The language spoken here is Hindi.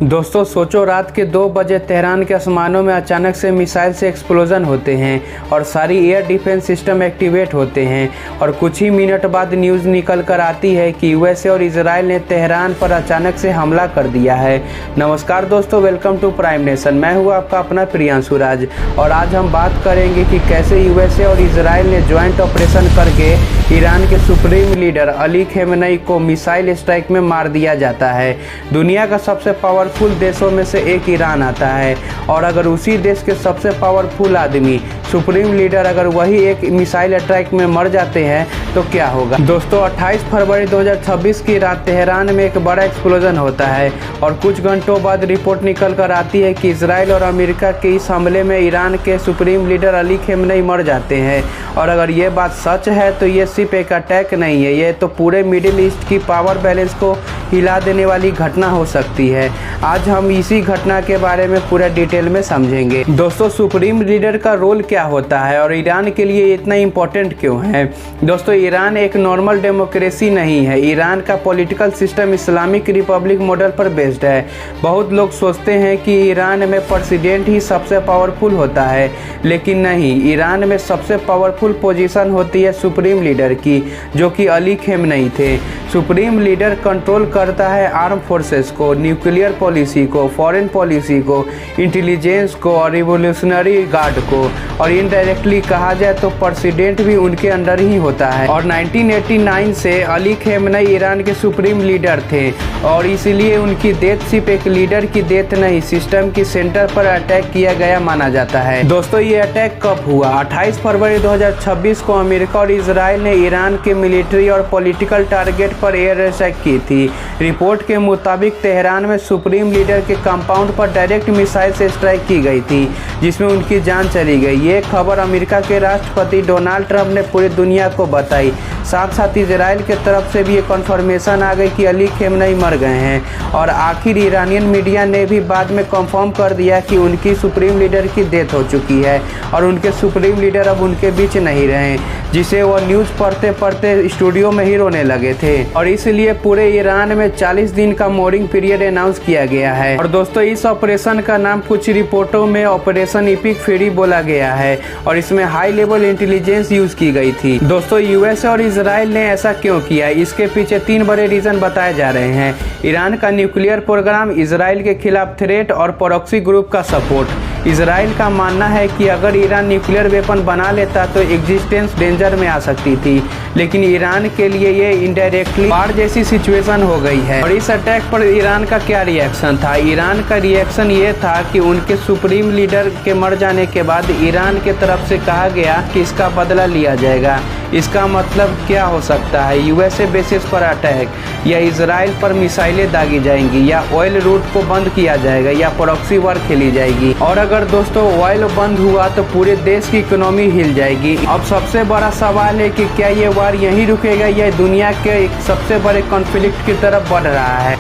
दोस्तों सोचो, रात के 2 बजे तेहरान के आसमानों में अचानक से मिसाइल से एक्सप्लोजन होते हैं और सारी एयर डिफेंस सिस्टम एक्टिवेट होते हैं और कुछ ही मिनट बाद न्यूज़ निकल कर आती है कि यूएसए और इजराइल ने तेहरान पर अचानक से हमला कर दिया है। नमस्कार दोस्तों, वेलकम टू प्राइम नेशन। मैं हूँ आपका अपना प्रियांशु राज और आज हम बात करेंगे कि कैसे यूएसए और इजराइल ने ज्वाइंट ऑपरेशन करके ईरान के सुप्रीम लीडर अली खेमेनेई को मिसाइल स्ट्राइक में मार दिया जाता है। दुनिया का सबसे पावरफुल देशों में से एक ईरान आता है और अगर उसी देश के सबसे पावरफुल आदमी सुप्रीम लीडर अगर वही एक मिसाइल अटैक में मर जाते हैं तो क्या होगा। दोस्तों 28 फरवरी 2026 की रात तेहरान में एक बड़ा एक्सप्लोजन होता है और कुछ घंटों बाद रिपोर्ट निकल कर आती है कि इजराइल और अमेरिका के इस हमले में ईरान के सुप्रीम लीडर अली खेमेनेई मर जाते हैं। और अगर ये बात सच है तो ये सिर्फ एक अटैक नहीं है, ये तो पूरे मिडिल ईस्ट की पावर बैलेंस को हिला देने वाली घटना हो सकती है। आज हम इसी घटना के बारे में पूरा डिटेल में समझेंगे। दोस्तों सुप्रीम लीडर का रोल क्या होता है और ईरान के लिए इतना इम्पोर्टेंट क्यों है। दोस्तों ईरान एक नॉर्मल डेमोक्रेसी नहीं है। ईरान का political system Islamic Republic model पर बेस्ड है। बहुत लोग सोचते हैं कि ईरान में प्रेसिडेंट ही सबसे पावरफुल होता है, लेकिन नहीं, ईरान में सबसे पावरफुल पोजीशन होती है सुप्रीम लीडर की, जो कि अली खेमेनेई थे। सुप्रीम लीडर कंट्रोल करता है आर्म फोर्सेस को, न्यूक्लियर पॉलिसी को, फॉरेन पॉलिसी को, इंटेलिजेंस को और रिवोल्यूशनरी गार्ड को, और इनडायरेक्टली कहा जाए तो प्रेसिडेंट भी उनके अंडर ही होता है। और 1989 से अली खेमेनेई ईरान के सुप्रीम लीडर थे और इसीलिए उनकी डेथ सिर्फ एक लीडर की डेथ नहीं, सिस्टम की सेंटर पर अटैक किया गया माना जाता है। दोस्तों ये अटैक कब हुआ? 28 फरवरी 2026 को अमेरिका और इजराइल ने ईरान के मिलिट्री और पॉलिटिकल टारगेट पर एयर अटैक की थी। रिपोर्ट के मुताबिक तेहरान में सुप्रीम लीडर के कंपाउंड पर डायरेक्ट मिसाइल से स्ट्राइक की गई थी, जिसमें उनकी जान चली गई। ये खबर अमेरिका के राष्ट्रपति डोनाल्ड ट्रंप ने पूरी दुनिया को बताई। साथ साथ इजराइल के तरफ से भी ये कन्फर्मेशन आ गई कि अली खेमेनेई मर गए हैं और आखिर ईरानियन मीडिया ने भी बाद में कंफर्म कर दिया कि उनकी सुप्रीम लीडर की डेथ हो चुकी है और उनके सुप्रीम लीडर अब उनके बीच नहीं रहे, जिसे वो न्यूज़ पढ़ते पढ़ते स्टूडियो में ही रोने लगे थे। और इसलिए पूरे ईरान में 40 दिन का मॉर्निंग पीरियड अनाउंस किया गया है। और दोस्तों इस ऑपरेशन का नाम कुछ रिपोर्टों में ऑपरेशन इपिक फ्यूरी बोला गया है और इसमें हाई लेवल इंटेलिजेंस यूज की गई थी। दोस्तों यूएसए और इजराइल ने ऐसा क्यों किया, इसके पीछे 3 बड़े रीजन बताए जा रहे हैं। ईरान का न्यूक्लियर प्रोग्राम, इजराइल के खिलाफ थ्रेट और प्रॉक्सी ग्रुप का सपोर्ट। इजराइल का मानना है कि अगर ईरान न्यूक्लियर वेपन बना लेता तो एग्जिस्टेंस डेंजर में आ सकती थी, लेकिन ईरान के लिए ये इनडायरेक्टली वार जैसी सिचुएशन हो गई है। और इस अटैक पर ईरान का क्या रिएक्शन था? ईरान का रिएक्शन ये था कि उनके सुप्रीम लीडर के मर जाने के बाद ईरान के तरफ से कहा गया कि इसका बदला लिया जाएगा। इसका मतलब क्या हो सकता है? यूएसए बेसिस पर अटैक, या इजराइल पर मिसाइलें दागी जाएंगी, या ऑयल रूट को बंद किया जाएगा, या प्रॉक्सी वार खेली जाएगी। और अगर दोस्तों ऑयल बंद हुआ तो पूरे देश की इकोनॉमी हिल जाएगी। अब सबसे बड़ा सवाल है कि क्या ये वार यहीं रुकेगा या दुनिया के एक सबसे बड़े कॉन्फ्लिक्ट की तरफ बढ़ रहा है।